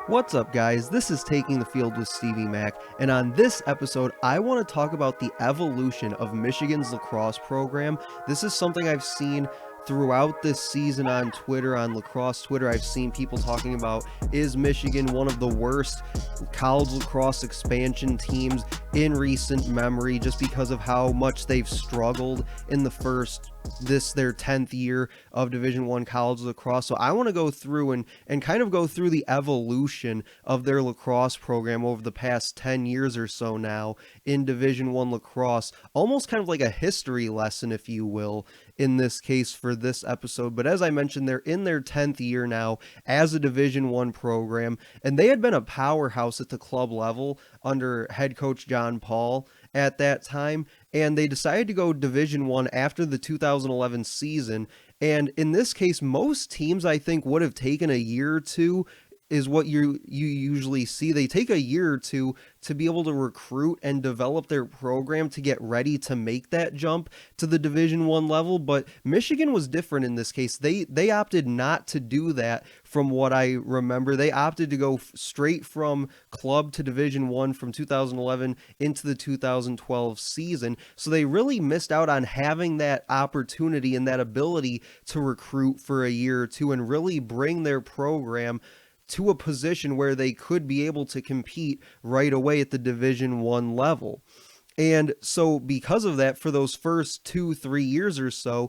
What's up, guys? This is Taking the Field with Stevie Mac, and on this episode, I want to talk about the evolution of Michigan's lacrosse program. This is something I've seen throughout this season on Twitter, on lacrosse Twitter. I've seen people talking about, is Michigan one of the worst college lacrosse expansion teams in recent memory, just because of how much they've struggled in the first their 10th year of Division I college lacrosse. So I want to go through and kind of go through the evolution of their lacrosse program over the past 10 years or so now in Division I lacrosse, almost kind of like a history lesson, if you will, in this case for this episode. But as I mentioned, they're in their 10th year now as a Division I program, and they had been a powerhouse at the club level under head coach John Paul at that time, and they decided to go Division I after the 2011 season. And in this case, most teams, I think, would have taken a year or two, is what you usually see. They take a year or two to be able to recruit and develop their program to get ready to make that jump to the Division I level. But Michigan was different in this case. They opted not to do that. From what I remember, they opted to go straight from club to Division I from 2011 into the 2012 season. So they really missed out on having that opportunity and that ability to recruit for a year or two and really bring their program to a position where they could be able to compete right away at the Division I level. And so because of that, for those first 2-3 years or so,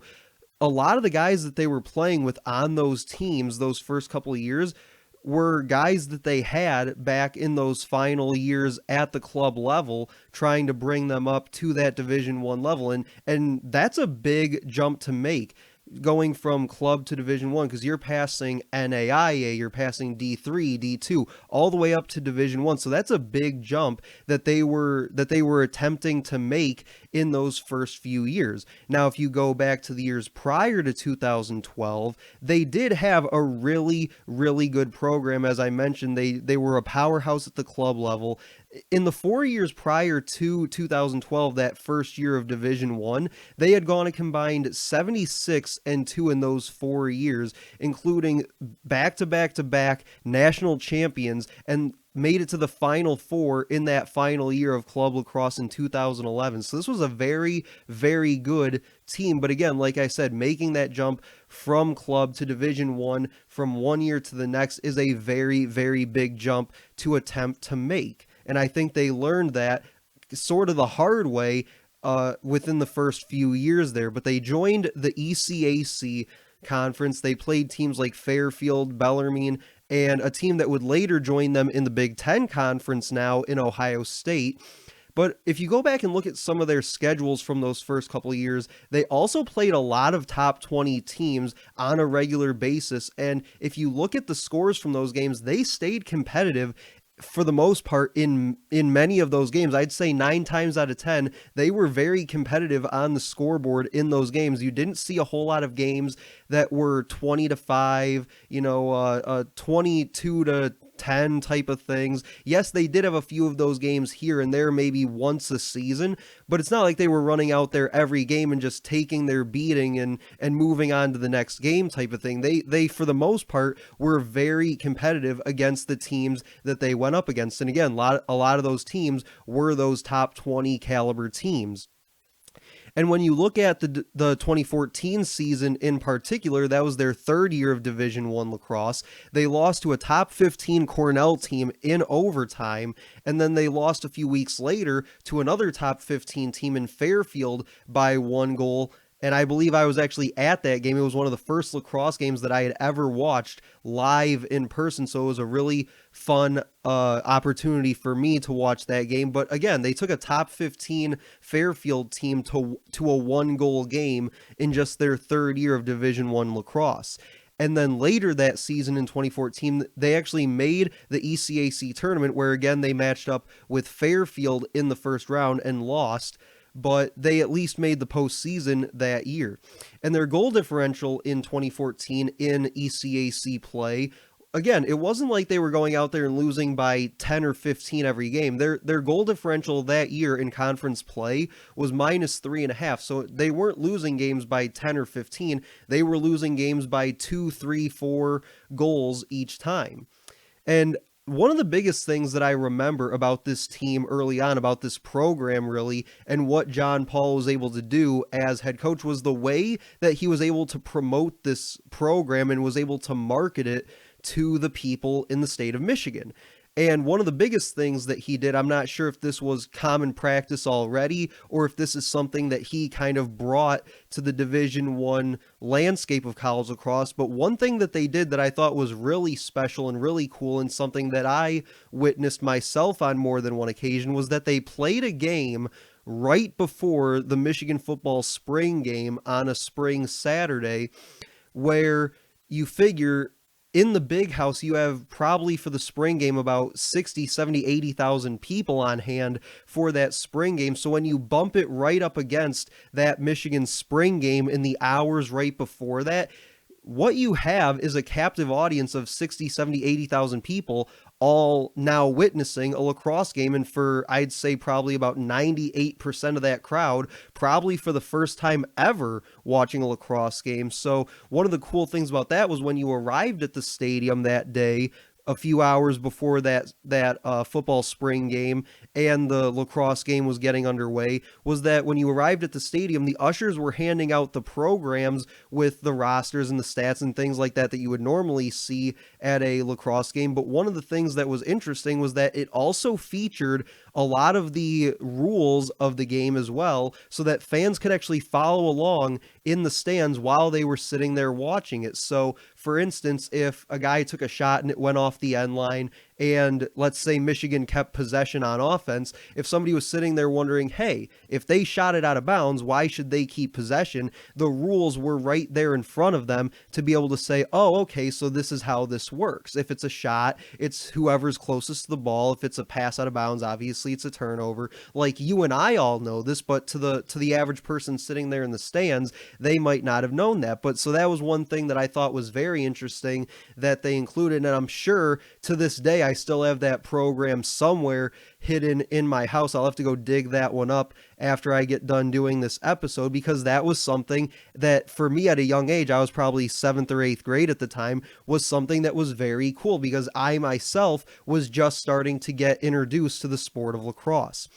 a lot of the guys that they were playing with on those teams, those first couple of years, were guys that they had back in those final years at the club level, trying to bring them up to that Division I level. And that's a big jump to make, going from club to Division I, because you're passing NAIA, you're passing D3, D2, all the way up to Division I. So that's a big jump that they were attempting to make in those first few years. Now, if you go back to the years prior to 2012, they did have a really, really good program. As I mentioned, they were a powerhouse at the club level. In the 4 years prior to 2012, that first year of Division I, they had gone a combined 76-2 in those 4 years, including back-to-back-to-back national champions, and made it to the Final Four in that final year of club lacrosse in 2011. So this was a very, very good team. But again, like I said, making that jump from club to Division I from 1 year to the next is a very, very big jump to attempt to make. And I think they learned that sort of the hard way within the first few years there. But they joined the ECAC conference. They played teams like Fairfield, Bellarmine, and a team that would later join them in the Big Ten Conference now in Ohio State. But if you go back and look at some of their schedules from those first couple of years, they also played a lot of top 20 teams on a regular basis. And if you look at the scores from those games, they stayed competitive for the most part in many of those games. I'd say 9 times out of 10, they were very competitive on the scoreboard in those games. You didn't see a whole lot of games that were 20-5, 22-10 type of things. Yes, they did have a few of those games here and there, maybe once a season, but it's not like they were running out there every game and just taking their beating and moving on to the next game type of thing. They for the most part were very competitive against the teams that they went up against. And again, a lot of those teams were those top 20 caliber teams. And when you look at the 2014 season in particular, that was their third year of Division I lacrosse. They lost to a top 15 Cornell team in overtime, and then they lost a few weeks later to another top 15 team in Fairfield by 1 goal. And I believe I was actually at that game. It was one of the first lacrosse games that I had ever watched live in person. So it was a really fun opportunity for me to watch that game. But again, they took a top 15 Fairfield team to a 1-goal game in just their third year of Division I lacrosse. And then later that season in 2014, they actually made the ECAC tournament, where again they matched up with Fairfield in the first round and lost, but they at least made the postseason that year. And their goal differential in 2014 in ECAC play, again, it wasn't like they were going out there and losing by 10 or 15 every game. Their goal differential that year in conference play was -3.5. So they weren't losing games by 10 or 15. They were losing games by 2, 3, 4 goals each time. And one of the biggest things that I remember about this team early on, about this program really, and what John Paul was able to do as head coach was the way that he was able to promote this program and was able to market it to the people in the state of Michigan. And one of the biggest things that he did, I'm not sure if this was common practice already or if this is something that he kind of brought to the Division I landscape of college lacrosse, but one thing that they did that I thought was really special and really cool and something that I witnessed myself on more than one occasion was that they played a game right before the Michigan football spring game on a spring Saturday where you figure in the big house, you have probably for the spring game about 60, 70, 80,000 people on hand for that spring game. So when you bump it right up against that Michigan spring game in the hours right before that, what you have is a captive audience of 60, 70, 80,000 people all now witnessing a lacrosse game. And for, I'd say probably about 98% of that crowd, probably for the first time ever watching a lacrosse game. So one of the cool things about that was when you arrived at the stadium that day, a few hours before that football spring game and the lacrosse game was getting underway, was that when you arrived at the stadium, the ushers were handing out the programs with the rosters and the stats and things like that that you would normally see at a lacrosse game. But one of the things that was interesting was that it also featured a lot of the rules of the game as well, so that fans could actually follow along in the stands while they were sitting there watching it. So for instance, if a guy took a shot and it went off the end line and let's say Michigan kept possession on offense, if somebody was sitting there wondering, hey, if they shot it out of bounds, why should they keep possession? The rules were right there in front of them to be able to say, oh, okay, so this is how this works. If it's a shot, it's whoever's closest to the ball. If it's a pass out of bounds, obviously it's a turnover. Like you and I all know this, but to the average person sitting there in the stands, they might not have known that. But so that was one thing that I thought was very interesting that they included, and I'm sure to this day I still have that program somewhere hidden in my house. I'll have to go dig that one up after I get done doing this episode, because that was something that for me at a young age, I was probably 7th or 8th grade at the time, was something that was very cool because I myself was just starting to get introduced to the sport of lacrosse.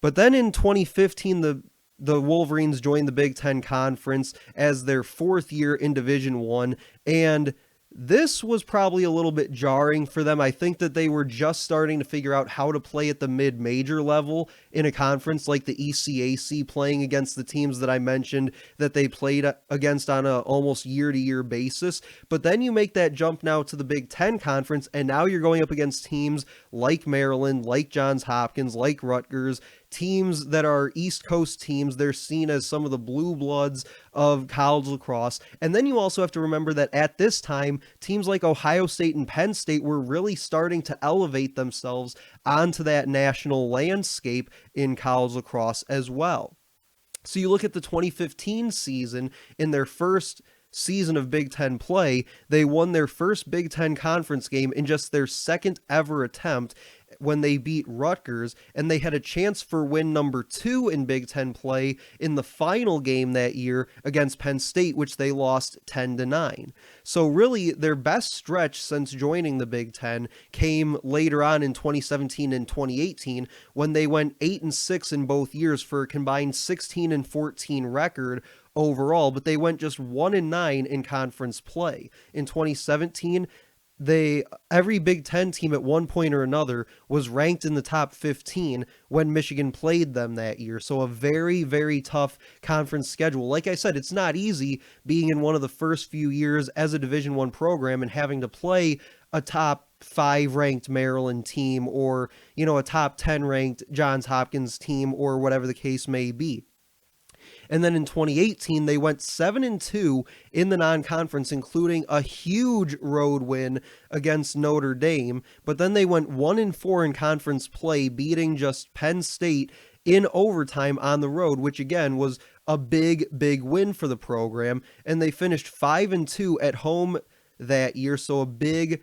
But then in 2015, the Wolverines joined the Big Ten Conference as their 4th year in Division I, and this was probably a little bit jarring for them. I think that they were just starting to figure out how to play at the mid-major level in a conference like the ECAC, playing against the teams that I mentioned that they played against on a almost year-to-year basis. But then you make that jump now to the Big Ten Conference, and now you're going up against teams like Maryland, like Johns Hopkins, like Rutgers, teams that are East Coast teams. They're seen as some of the blue bloods of college lacrosse. And then you also have to remember that at this time, teams like Ohio State and Penn State were really starting to elevate themselves onto that national landscape in college lacrosse as well. So you look at the 2015 season, in their first season of Big Ten play, they won their first Big Ten conference game in just their second ever attempt when they beat Rutgers, and they had a chance for win number 2 in Big Ten play in the final game that year against Penn State, which they lost 10-9. So really their best stretch since joining the Big Ten came later on in 2017 and 2018 when they went 8-6 in both years for a combined 16-14 record overall, but they went just 1-9 in conference play. In 2017, every Big Ten team at one point or another was ranked in the top 15 when Michigan played them that year. So a very, very tough conference schedule. Like I said, it's not easy being in one of the first few years as a Division I program and having to play a top 5 ranked Maryland team or, a top 10 ranked Johns Hopkins team or whatever the case may be. And then in 2018, they went 7-2 in the non-conference, including a huge road win against Notre Dame. But then they went 1-4 in conference play, beating just Penn State in overtime on the road, which again was a big, big win for the program. And they finished 5-2 at home that year. So a big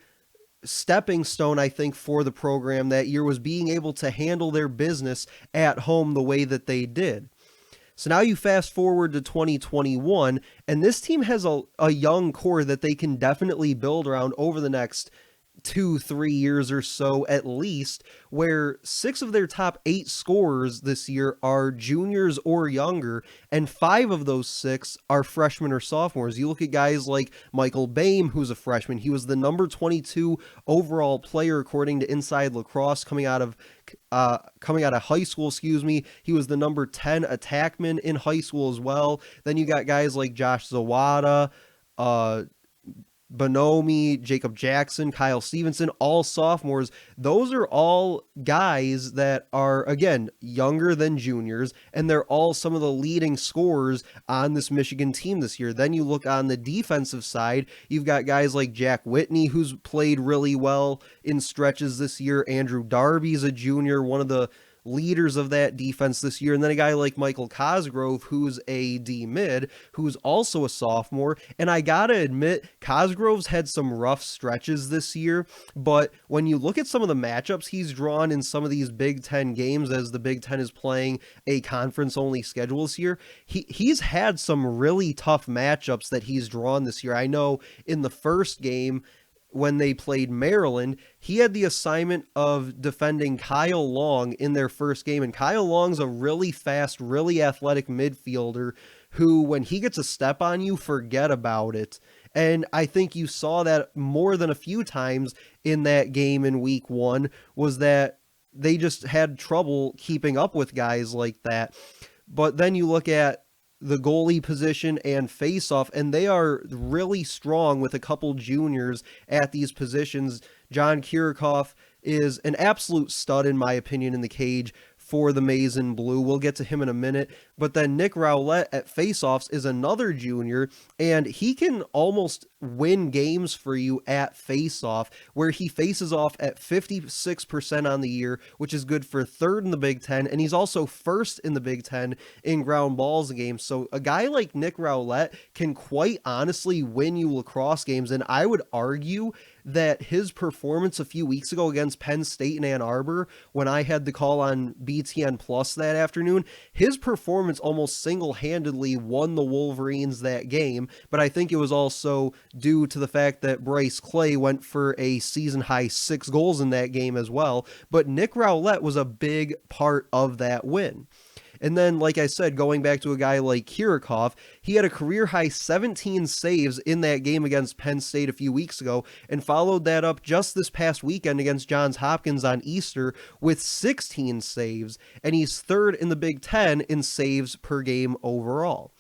stepping stone, I think, for the program that year was being able to handle their business at home the way that they did. So now you fast forward to 2021, and this team has a young core that they can definitely build around over the next 2-3 years or so at least, where 6 of their top 8 scorers this year are juniors or younger, and 5 of those 6 are freshmen or sophomores. You look at guys like Michael Boehm, who's a freshman. He was the number 22 overall player according to Inside Lacrosse coming out of high school, He was the number 10 attackman in high school as well. Then you got guys like Josh Zawada, Bonomi, Jacob Jackson, Kyle Stevenson, all sophomores. Those are all guys that are, again, younger than juniors, and they're all some of the leading scorers on this Michigan team this year. Then you look on the defensive side, you've got guys like Jack Whitney, who's played really well in stretches this year. Andrew Darby's a junior, one of the leaders of that defense this year, and then a guy like Michael Cosgrove, who's a D-mid, who's also a sophomore. And I gotta admit, Cosgrove's had some rough stretches this year, but when you look at some of the matchups he's drawn in some of these Big Ten games, as the Big Ten is playing a conference-only schedule this year, he's had some really tough matchups that he's drawn this year. I know in the first game, when they played Maryland, he had the assignment of defending Kyle Long in their first game. And Kyle Long's a really fast, really athletic midfielder who, when he gets a step on you, forget about it. And I think you saw that more than a few times in that game in week 1, was that they just had trouble keeping up with guys like that. But then you look at the goalie position and face-off, and they are really strong with a couple juniors at these positions. John Kirikoff is an absolute stud, in my opinion, in the cage for the Maize and Blue. We'll get to him in a minute. But then Nick Rowlett at faceoffs is another junior, and he can almost win games for you at faceoff, where he faces off at 56% on the year, which is good for 3rd in the Big Ten, and he's also 1st in the Big Ten in ground balls games. So a guy like Nick Rowlett can quite honestly win you lacrosse games, and I would argue that his performance a few weeks ago against Penn State in Ann Arbor, when I had the call on BTN Plus that afternoon, his performance almost single-handedly won the Wolverines that game, but I think it was also due to the fact that Bryce Clay went for a season-high 6 goals in that game as well, but Nick Rowlett was a big part of that win. And then, like I said, going back to a guy like Kirikoff, he had a career-high 17 saves in that game against Penn State a few weeks ago, and followed that up just this past weekend against Johns Hopkins on Easter with 16 saves, and he's 3rd in the Big Ten in saves per game overall.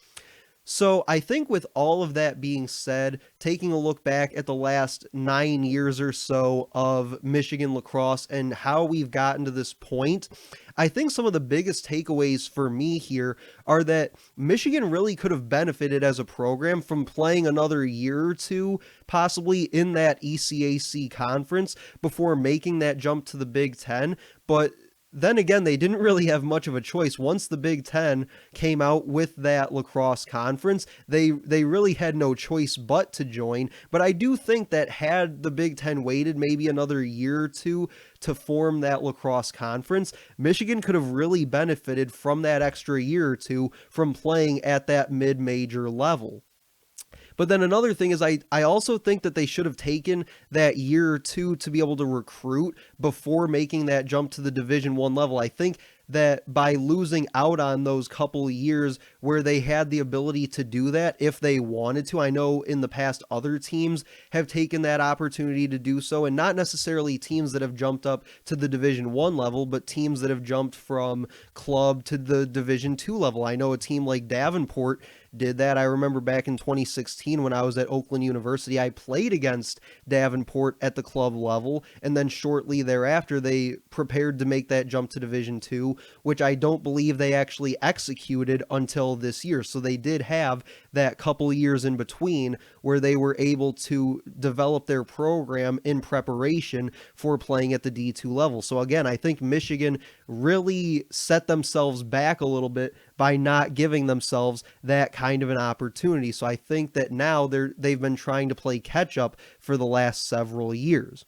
So I think with all of that being said, taking a look back at the last 9 years or so of Michigan lacrosse and how we've gotten to this point, I think some of the biggest takeaways for me here are that Michigan really could have benefited as a program from playing another year or two, possibly in that ECAC conference, before making that jump to the Big Ten. But then again, they didn't really have much of a choice. Once the Big Ten came out with that lacrosse conference, they really had no choice but to join. But I do think that had the Big Ten waited maybe another year or two to form that lacrosse conference, Michigan could have really benefited from that extra year or two from playing at that mid-major level. But then another thing is I also think that they should have taken that year or two to be able to recruit before making that jump to the Division I level. I think that by losing out on those couple of years where they had the ability to do that if they wanted to, I know in the past other teams have taken that opportunity to do so, and not necessarily teams that have jumped up to the Division I level, but teams that have jumped from club to the Division II level. I know a team like Davenport did that. I remember back in 2016 when I was at Oakland University, I played against Davenport at the club level, and then shortly thereafter they prepared to make that jump to Division II, which I don't believe they actually executed until this year. So they did have that couple years in between where they were able to develop their program in preparation for playing at the D2 level. So again, I think Michigan really set themselves back a little bit by not giving themselves that kind of an opportunity. So I think that now they've been trying to play catch up for the last several years.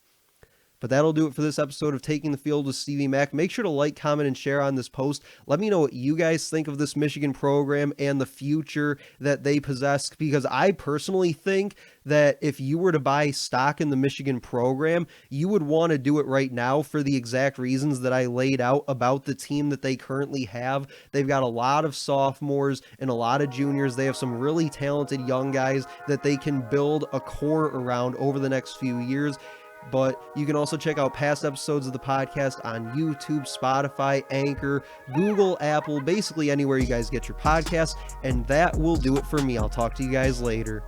But that'll do it for this episode of Taking the Field with Stevie Mack. Make sure to like, comment, and share on this post. Let me know what you guys think of this Michigan program and the future that they possess, because I personally think that if you were to buy stock in the Michigan program, you would want to do it right now for the exact reasons that I laid out about the team that they currently have. They've got a lot of sophomores and a lot of juniors. They have some really talented young guys that they can build a core around over the next few years. But you can also check out past episodes of the podcast on YouTube, Spotify, Anchor, Google, Apple, basically anywhere you guys get your podcasts. And that will do it for me. I'll talk to you guys later.